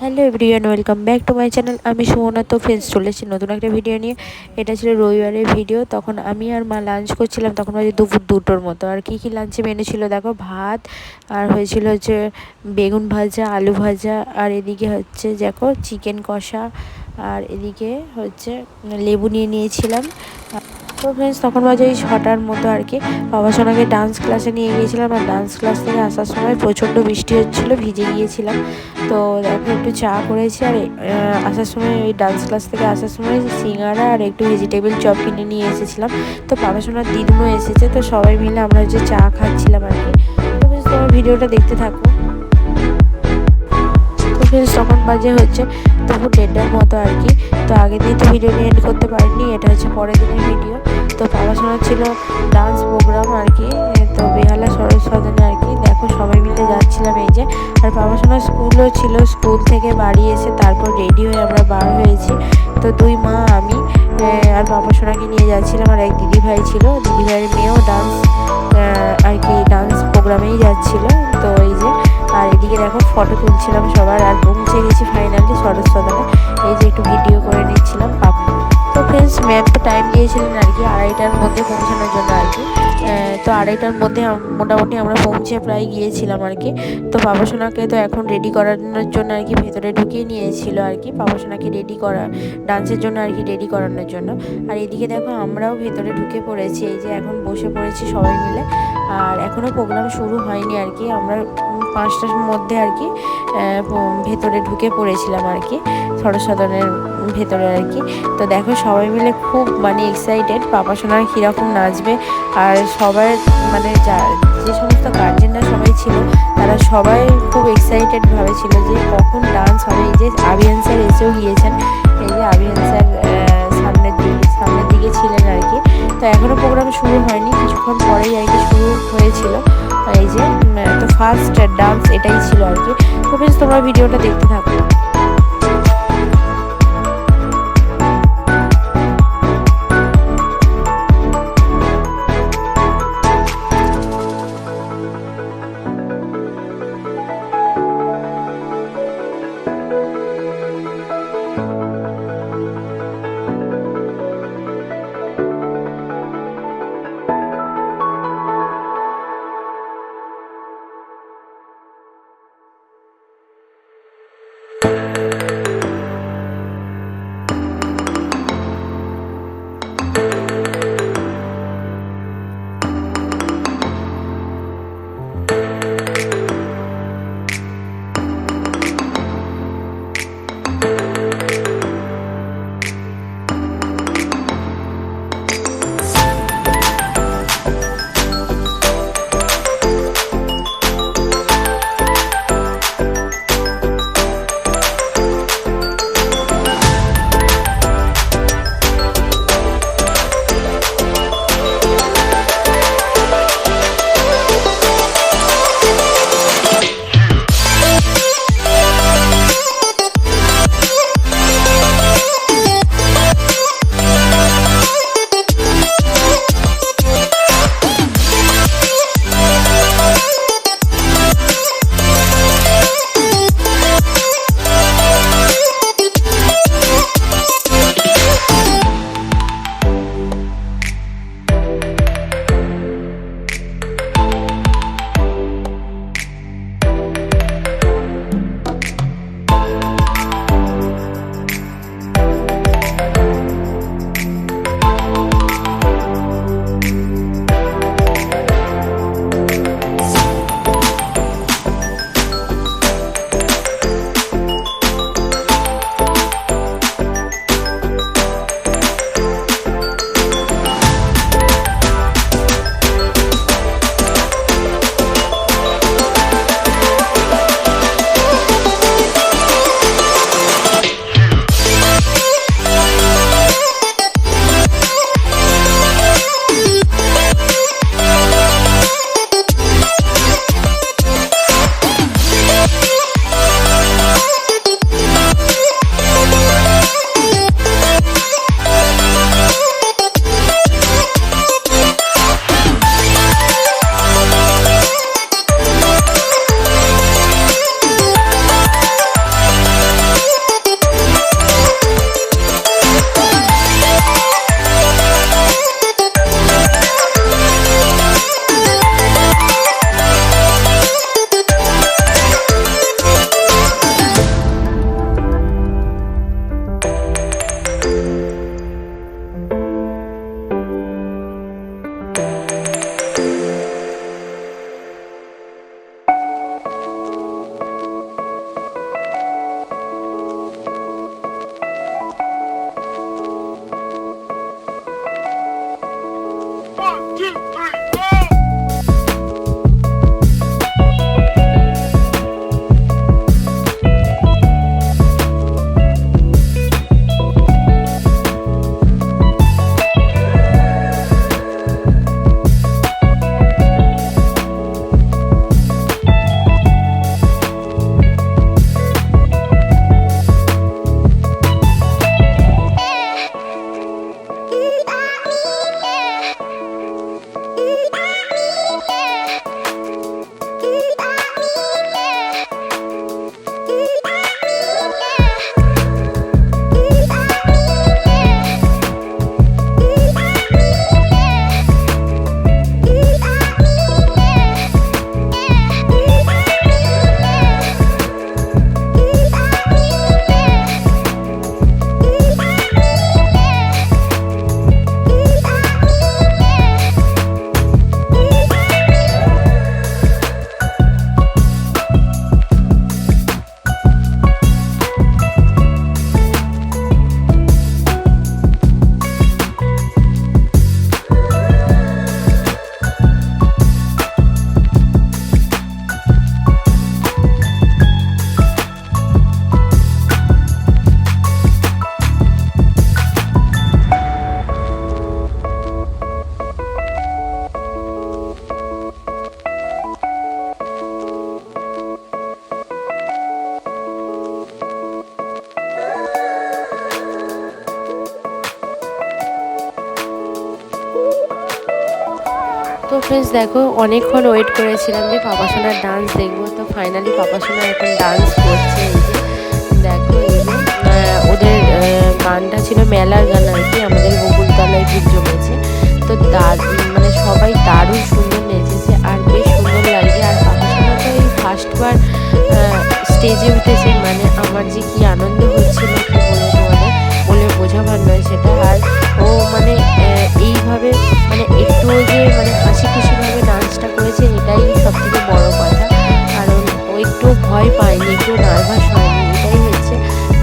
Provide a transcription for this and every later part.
Hello everyone, welcome back to my channel. আমি সুমনা। তো friends, চলে এসেছি নতুন একটা ভিডিও নিয়ে। এটা ছিল রবিবারের ভিডিও। তখন আমি আর মা লাঞ্চ করছিলাম, তখন বাজে দুপুর 2টোর মতো। আর কী কী লাঞ্চে মেনু ছিল দেখো, ভাত আর হয়েছিল হচ্ছে বেগুন ভাজা, আলু ভাজা, আর এদিকে হচ্ছে দেখো চিকেন কষা, আর এদিকে হচ্ছে লেবু নিয়ে নিয়েছিলাম। তো ফ্রেন্ডস, তখন বাজে ওই 6টার মতো আর কি। বাবা সোনাকে ডান্স ক্লাসে নিয়ে গিয়েছিলাম, আর ডান্স ক্লাস থেকে আসার সময় প্রচণ্ড বৃষ্টি হচ্ছিলো, ভিজে গিয়েছিলাম। তো দেখো একটু চা করেছি, আর আসার সময় ওই ডান্স ক্লাস থেকে আসার সময় সিঙ্গারা আর একটু ভেজিটেবল চপ কিনে নিয়ে এসেছিলাম। তো বাবা সোনার দিদুনও এসেছে, তো সবাই মিলে আমরা হচ্ছে চা খাচ্ছিলাম আর কি। তো বেশ, তোমার ভিডিওটা দেখতে থাকো। তো ফ্রেন্ডস, তখন বাজে হচ্ছে দুপুর 1:30টার মতো আর কি। তো আগের দিন তো ভিডিওটি এন্ড করতে পারিনি, এটা হচ্ছে পরের দিনের ভিডিও। তো বাবা শোনার ছিল ডান্স প্রোগ্রাম আর কি, তো বেহালা সরোজ সদনে আর কি। দেখো সবাই মিলে যাচ্ছিলাম এই যে। আর বাবা শোনার স্কুলও ছিল, স্কুল থেকে বাড়ি এসে তারপর রেডি হয়ে আমরা বার হয়েছি। তো দুই মা আমি আর বাবা সোনাকে নিয়ে যাচ্ছিলাম। আর এক দিদিভাই ছিল, দিদিভাইয়ের মেয়েও ডান্স আর কি ডান্স প্রোগ্রামেই যাচ্ছিল। তো এই যে, আর এদিকে দেখো ফটো তুলছিলাম সবার, আর পৌঁছে গেছি ফাইনালি সরোজ সদনে। এই যে একটু ভিডিও করে নিচ্ছিলাম। তো ফ্রেন্ডস, ম্যাম তো টাইম দিয়েছিলেন আর কি 2:30টার মধ্যে পৌঁছানোর জন্য আর কি। তো 2:30টার মধ্যে মোটামুটি আমরা পৌঁছে প্রায় গিয়েছিলাম আর কি। তো বাবা সোনাকে তো এখন রেডি করানোর জন্য আর কি ভেতরে ঢুকিয়ে নিয়েছিল আর কি, বাবা সোনাকে রেডি করা ডান্সের জন্য আর কি, রেডি করানোর জন্য। আর এদিকে দেখো আমরাও ভেতরে ঢুকে পড়েছি, এই যে এখন বসে পড়েছি সবাই মিলে। আর এখনও প্রোগ্রাম শুরু হয়নি আর কি, আমরা 5টার মধ্যে আর কি ভেতরে ঢুকে পড়েছিলাম আর কি, সরোজ সদনের ভেতরে আর কি। তো দেখো সবাই মিলে খুব মানে এক্সাইটেড বাবা সোনার কীরকম নাচবে। আর সবাই মানে যে সমস্ত গার্জেনরা সবাই ছিল, তারা সবাই খুব এক্সাইটেডভাবে ছিল যে কখন ডান্স হবে। এই যে আবিয়ান স্যার এসেও গিয়েছেন, এই যে আবিয়ান স্যার সামনের দিকে ছিলেন আর কি। তো এখনও প্রোগ্রাম শুরু হয়নি, কিছুক্ষণ পরেই আর কি শুরু হয়েছিল। এই যে তো ফার্স্ট ডান্স এটাই ছিল আর কি। তো বেশ, তোমরা ভিডিওটা দেখতে থাকো। ফ্রেন্ডস দেখো, অনেকক্ষণ ওয়েট করেছিলাম যে পাপা সোনার ডান্স দেখবো। তো ফাইনালি পাপা সোনা এখন ডান্স করছে। এই যে দেখো, এই যে ওদের গানটা ছিল মেলার গান আর কি, আমাদের বকুলতলায় ভিড় জমেছে। তো মানে সবাই দারুণ সুন্দর নেচেছে আর বেশ সুন্দর লাগছে। আর পাপা সোনা তো এই ফার্স্টবার স্টেজে উঠেছে, মানে আমার যে কি আনন্দ হচ্ছিল কি বলে তোমাদের বলে বোঝাবার নয় সেটা। আর ও মানে এইভাবে মানে একটুও যে মানে হাসি খুশিভাবে ডান্সটা করেছে, এটাই সব থেকে বড়ো কথা। কারণ ও একটু ভয় পায়নি, একটু নার্ভাস হয়নি, এটাই হচ্ছে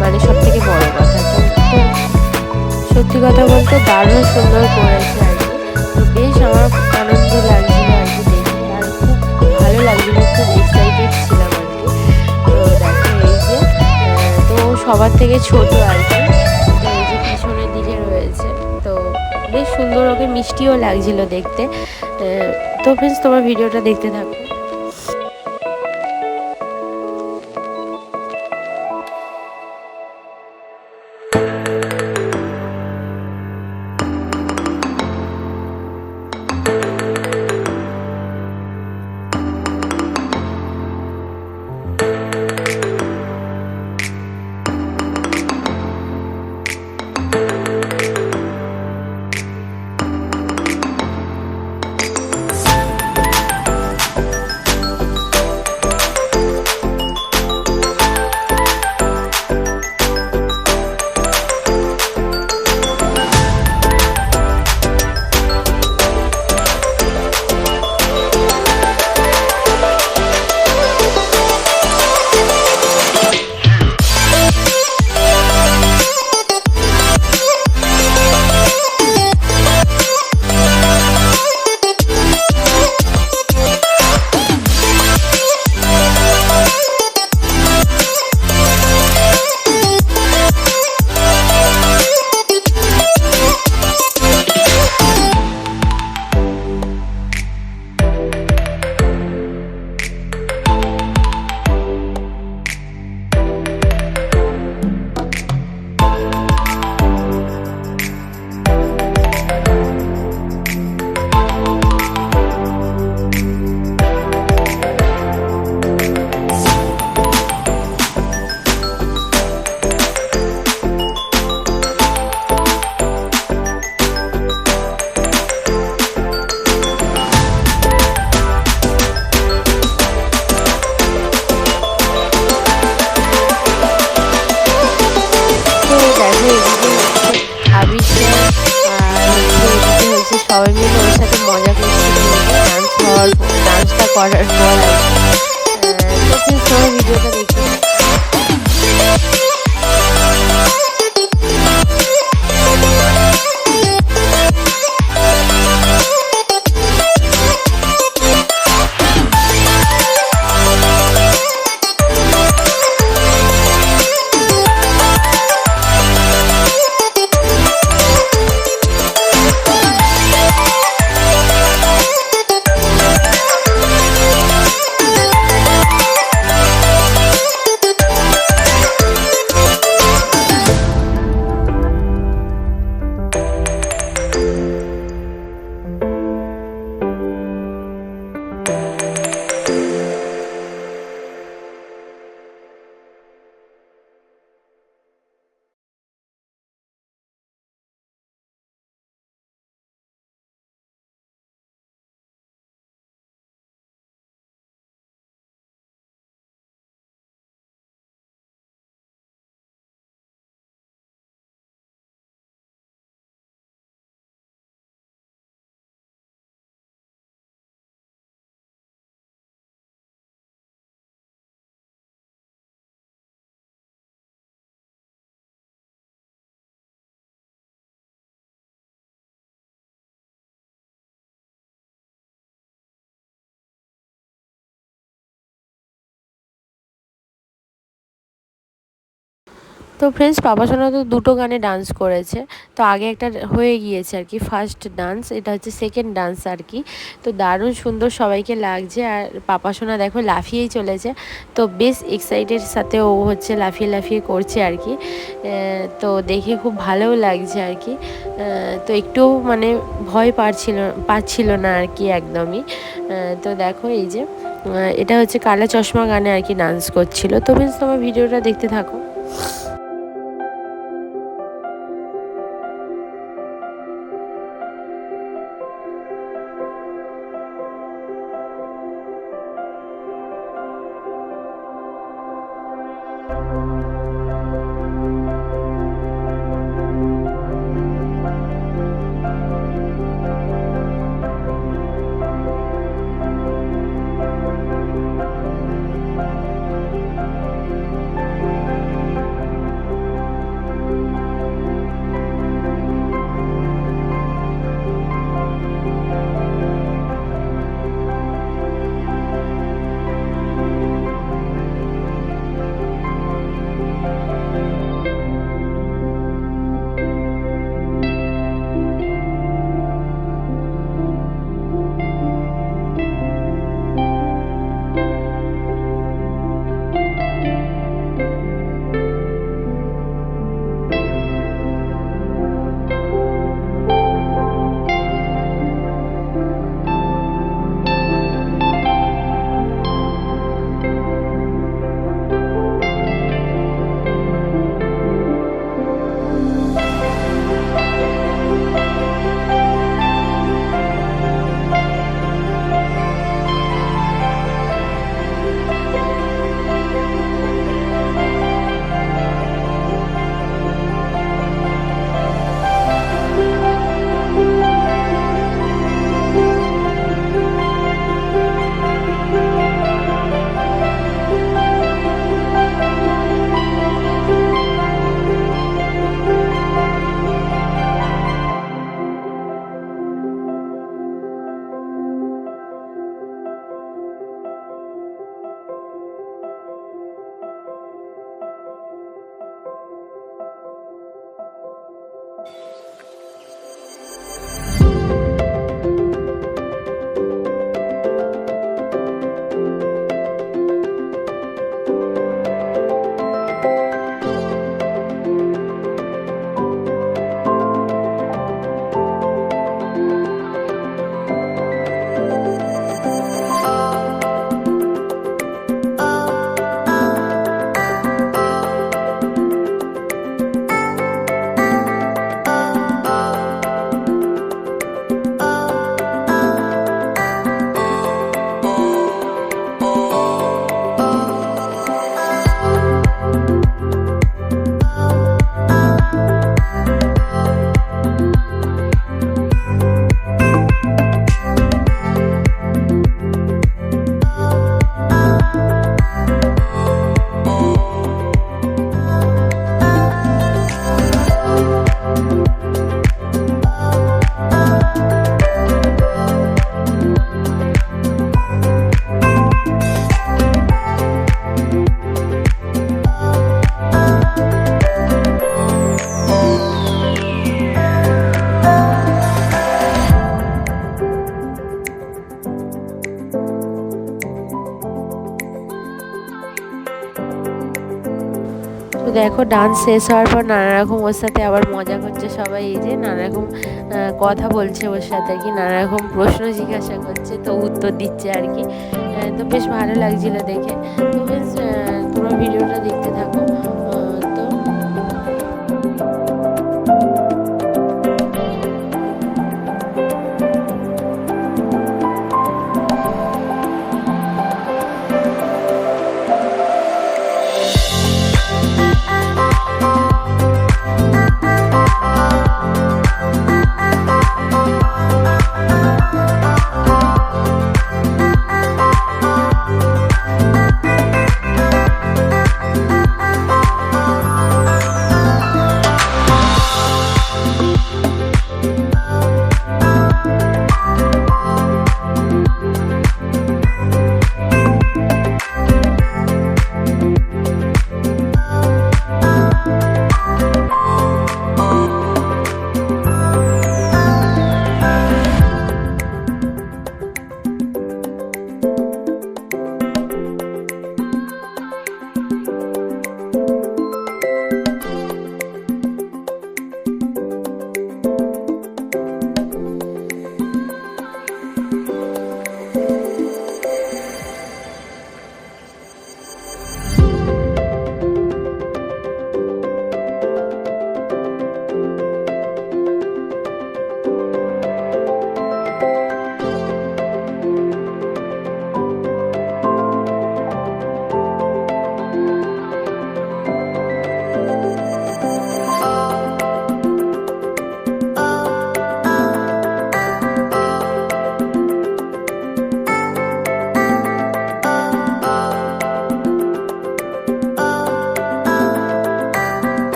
মানে সব থেকে বড়ো কথা। তো সত্যি কথা বলতে দারুণ সুন্দর করেছে আর কি। তো বেশ আমার আনন্দ লাগছিল আর কি দেখে, আর খুব ভালো লাগছিল, খুব এক্সাইটেড ছিলাম আর কি। তো দেখো এই যে তো সবার থেকে ছোট আর কি, তো এই যে পিছনের দিকে রয়েছে। তো বেশ সুন্দর, ওকে মিষ্টিও লাগছিল দেখতে। তো ফ্রেন্ডস তোমার ভিডিওটা দেখতে থাকো। সবাই মিলে ওর সাথে মজা করছিল ডান্সটা করার পর। তো প্লিজ সবাই ভিডিওটা দেখে। তো ফ্রেন্ডস পাপা সোনা তো দুটো গানে ডান্স করেছে। তো আগে একটা হয়ে গিয়েছে আর কি ফার্স্ট ডান্স, এটা হচ্ছে সেকেন্ড ডান্স আর কি। তো দারুণ সুন্দর সবাইকে লাগছে, আর পাপা সোনা দেখো লাফিয়েই চলেছে। তো বেশ এক্সাইটেড সাথে ও হচ্ছে লাফিয়ে লাফিয়ে করছে আর কি। তো দেখে খুব ভালোও লাগছে আর কি। তো একটু মানে ভয় পাচ্ছিল না আর কি একদমই। তো দেখো এই যে এটা হচ্ছে কালা চশমা গানে আর কি ডান্স করছিল। তো ফ্রেন্ডস তোমার ভিডিওটা দেখতে থাকো। তো দেখো ডান্স শেষ হওয়ার পর নানা রকম ওর সাথে আবার মজা করছে সবাই, এই যে নানা রকম কথা বলছে ওর সাথে আর কি, নানা রকম প্রশ্ন জিজ্ঞাসা করছে, তো উত্তর দিচ্ছে আর কি। তো বেশ ভালো লাগছিল দেখে। তো বেশ তোমরা ভিডিওটা দেখতে থাকো। তো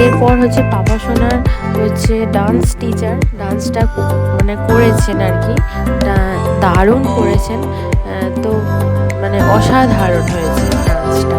এরপর হচ্ছে পাপা সোনার হচ্ছে ডান্স টিচার ডান্সটা মানে করেছেন আর কি, দারুণ করেছেন। তো মানে অসাধারণ হয়েছে ডান্সটা।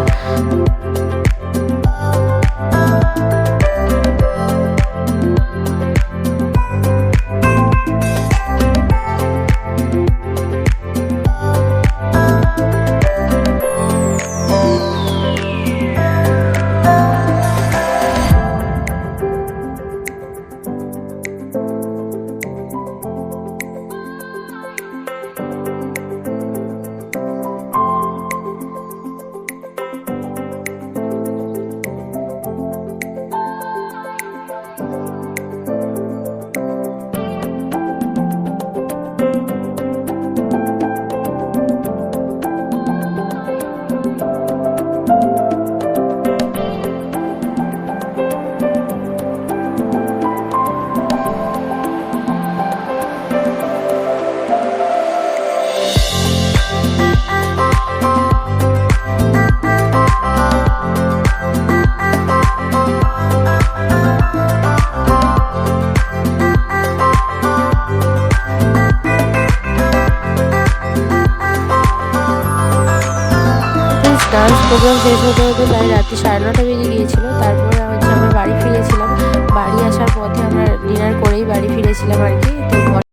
ডান্স প্রোগ্রাম শেষ হতে হতে প্রায় রাত্রি 9:30 বেজে গিয়েছিলো। তারপরে হচ্ছে আমরা বাড়ি ফিরেছিলাম। বাড়ি আসার পথে আমরা ডিনার করেই বাড়ি ফিরেছিলাম আর কি। তো